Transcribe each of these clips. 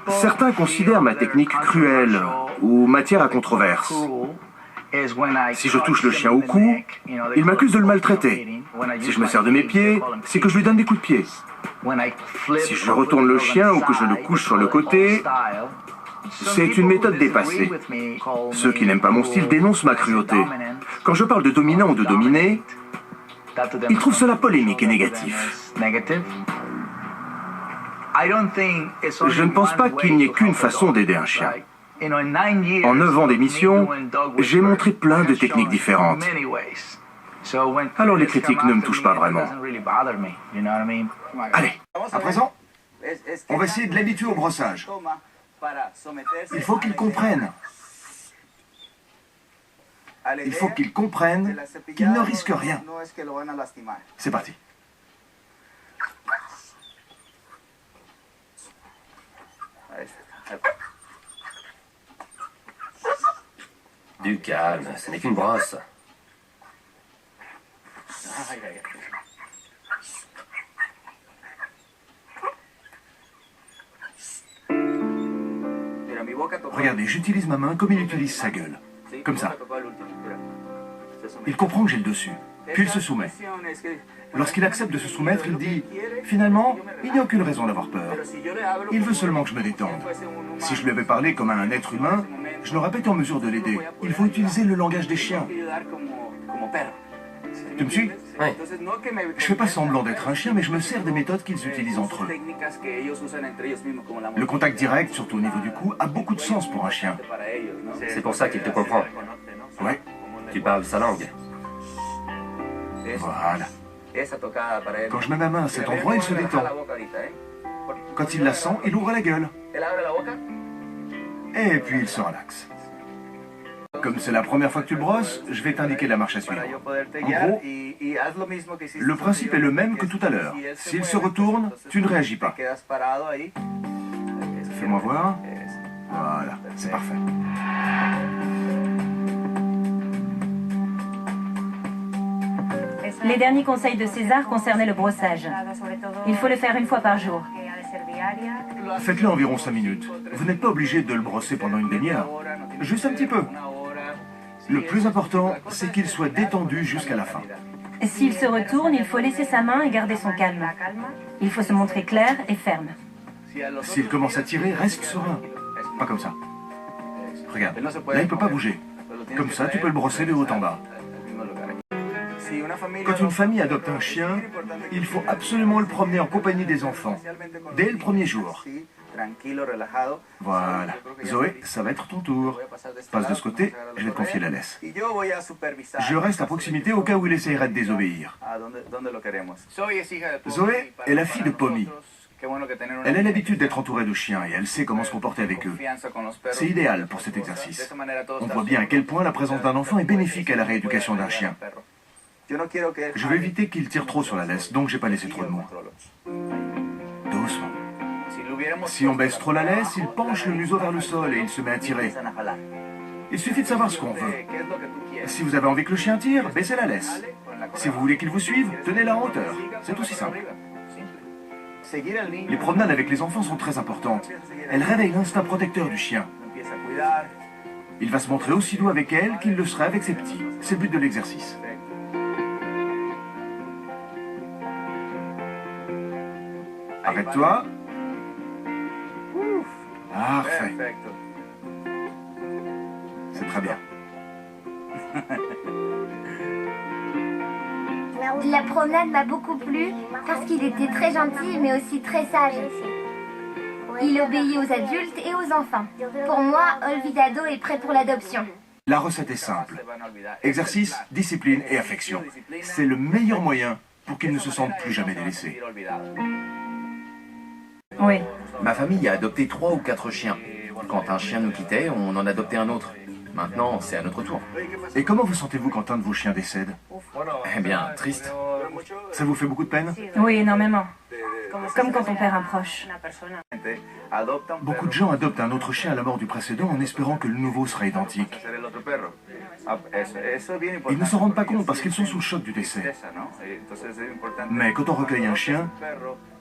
Certains considèrent ma technique cruelle ou matière à controverse. Si je touche le chien au cou, il m'accuse de le maltraiter. Si je me sers de mes pieds, c'est que je lui donne des coups de pied. Si je retourne le chien ou que je le couche sur le côté, c'est une méthode dépassée. Ceux qui n'aiment pas mon style dénoncent ma cruauté. Quand je parle de dominant ou de dominé, ils trouvent cela polémique et négatif. Je ne pense pas qu'il n'y ait qu'une façon d'aider un chien. En 9 ans d'émission, j'ai montré plein de techniques différentes. Alors les critiques ne me touchent pas vraiment. Allez, à présent, on va essayer de l'habituer au brossage. Il faut qu'il comprenne. Il faut qu'il comprenne qu'il ne risque rien. C'est parti. Du calme, ce n'est qu'une brosse. Regardez, j'utilise ma main comme il utilise sa gueule. Comme ça. Il comprend que j'ai le dessus. Puis il se soumet. Lorsqu'il accepte de se soumettre, il dit « Finalement, il n'y a aucune raison d'avoir peur. Il veut seulement que je me détende. Si je lui avais parlé comme à un être humain, je n'aurais pas été en mesure de l'aider. Il faut utiliser le langage des chiens. » Tu me suis? Oui. Je fais pas semblant d'être un chien, mais je me sers des méthodes qu'ils utilisent entre eux. Le contact direct, surtout au niveau du cou, a beaucoup de sens pour un chien. C'est pour ça qu'il te comprend. Ouais, Tu parles sa langue. voilà. Quand je mets ma main à cet endroit, il se détend. Quand il la sent, il ouvre la gueule. Et puis il se relaxe. Comme c'est la première fois que tu le brosses, je vais t'indiquer la marche à suivre. En gros, le principe est le même que tout à l'heure. S'il se retourne, tu ne réagis pas. Fais-moi voir. Voilà, c'est parfait. Les derniers conseils de César concernaient le brossage. Il faut le faire 1 fois par jour. Faites-le environ 5 minutes. Vous n'êtes pas obligé de le brosser pendant une demi-heure. Juste un petit peu. Le plus important, c'est qu'il soit détendu jusqu'à la fin. S'il se retourne, il faut laisser sa main et garder son calme. Il faut se montrer clair et ferme. S'il commence à tirer, reste serein. Pas comme ça. Regarde, là il ne peut pas bouger. Comme ça, tu peux le brosser de haut en bas. Quand une famille adopte un chien, il faut absolument le promener en compagnie des enfants, dès le premier jour. Voilà. Zoé, ça va être ton tour. Passe de ce côté, je vais te confier la laisse. Je reste à proximité au cas où il essayerait de désobéir. Zoé est la fille de Pommy. Elle a l'habitude d'être entourée de chiens et elle sait comment se comporter avec eux. C'est idéal pour cet exercice. On voit bien à quel point la présence d'un enfant est bénéfique à la rééducation d'un chien. Je veux éviter qu'il tire trop sur la laisse, donc j'ai pas laissé trop de mots. Doucement. Si on baisse trop la laisse, il penche le museau vers le sol et il se met à tirer. Il suffit de savoir ce qu'on veut. Si vous avez envie que le chien tire, baissez la laisse. Si vous voulez qu'il vous suive, tenez-la en hauteur. C'est aussi simple. Les promenades avec les enfants sont très importantes. Elles réveillent l'instinct protecteur du chien. Il va se montrer aussi doux avec elle qu'il le serait avec ses petits. C'est le but de l'exercice. Arrête-toi. Parfait. C'est très bien. La promenade m'a beaucoup plu parce qu'il était très gentil mais aussi très sage. Il obéit aux adultes et aux enfants. Pour moi, Olvidado est prêt pour l'adoption. La recette est simple. Exercice, discipline et affection. C'est le meilleur moyen pour qu'il ne se sente plus jamais délaissé. Oui. Ma famille a adopté 3 ou 4 chiens. Quand un chien nous quittait, on en adoptait un autre. Maintenant, c'est à notre tour. Et comment vous sentez-vous quand un de vos chiens décède? Eh bien, triste. Ça vous fait beaucoup de peine? Oui, énormément. comme quand on perd un proche. Beaucoup de gens adoptent un autre chien à la mort du précédent en espérant que le nouveau sera identique. Ils ne s'en rendent pas compte parce qu'ils sont sous le choc du décès. Mais quand on recueille un chien,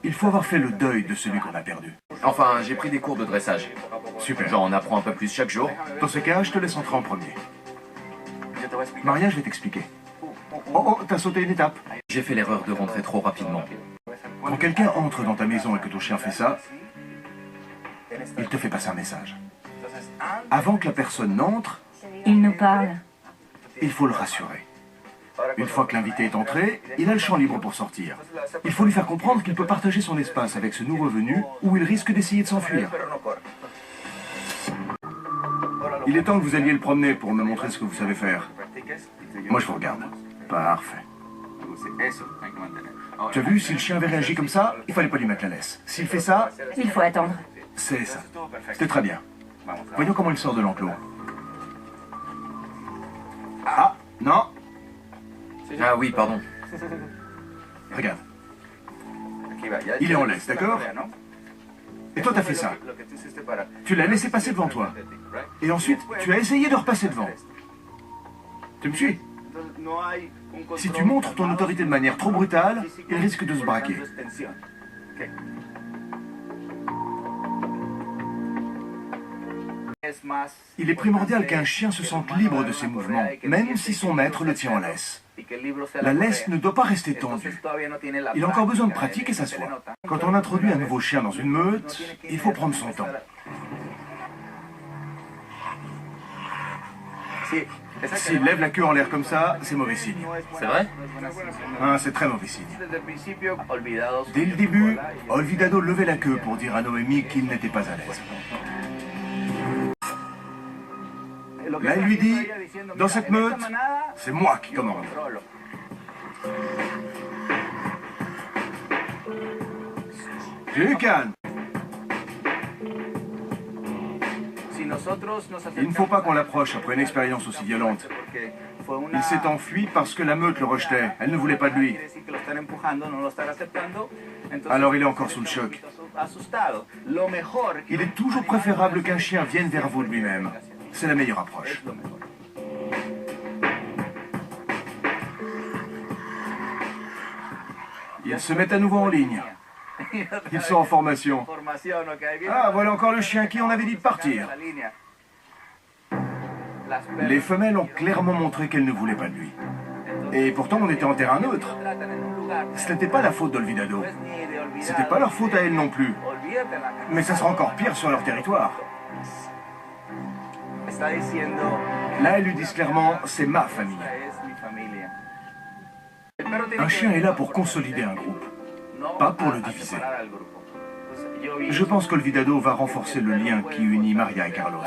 il faut avoir fait le deuil de celui qu'on a perdu. Enfin, j'ai pris des cours de dressage. Super. J'en apprends un peu plus chaque jour. Dans ce cas, je te laisse entrer en premier. Maria, je vais t'expliquer. Oh, t'as sauté une étape. J'ai fait l'erreur de rentrer trop rapidement. Quand quelqu'un entre dans ta maison et que ton chien fait ça, il te fait passer un message. Avant que la personne n'entre, Il nous parle. il faut le rassurer. Une fois que l'invité est entré, il a le champ libre pour sortir. Il faut lui faire comprendre qu'il peut partager son espace avec ce nouveau venu ou il risque d'essayer de s'enfuir. Il est temps que vous alliez le promener pour me montrer ce que vous savez faire. Moi, je vous regarde. Parfait. Tu as vu, si le chien avait réagi comme ça, il fallait pas lui mettre la laisse. S'il fait ça, Il faut attendre. c'est ça. C'était très bien. Voyons comment il sort de l'enclos. Ah, non. Ah oui, pardon. Regarde. Il est en laisse, d'accord? Et toi, t'as fait ça. Tu l'as laissé passer devant toi. Et ensuite, tu as essayé de repasser devant. Tu me suis? Si tu montres ton autorité de manière trop brutale, il risque de se braquer. Il est primordial qu'un chien se sente libre de ses mouvements, même si son maître le tient en laisse. La laisse ne doit pas rester tendue. Il a encore besoin de pratique et ça se voit. Quand on introduit un nouveau chien dans une meute, il faut prendre son temps. S'il lève la queue en l'air comme ça, c'est mauvais signe. C'est vrai? Hein, c'est très mauvais signe. Dès le début, Olvidado levait la queue pour dire à Noémie qu'il n'était pas à l'aise. Là, il lui dit, dans cette meute, c'est moi qui commande. J'ai eu calme. Il ne faut pas qu'on l'approche après une expérience aussi violente. Il s'est enfui parce que la meute le rejetait. Elle ne voulait pas de lui. Alors il est encore sous le choc. Il est toujours préférable qu'un chien vienne vers vous de lui-même. C'est la meilleure approche. Ils se mettent à nouveau en ligne. Ils sont en formation. Ah, voilà encore le chien qui on avait dit de partir. Les femelles ont clairement montré qu'elles ne voulaient pas de lui. Et pourtant, on était en terrain neutre. Ce n'était pas la faute d'Olvidado. C'était pas leur faute à elles non plus. Mais ça sera encore pire sur leur territoire. Là, elles lui disent clairement, c'est ma famille. Un chien est là pour consolider un groupe, pas pour le diviser. Je pense qu'Olvidado va renforcer le lien qui unit Maria et Carlos.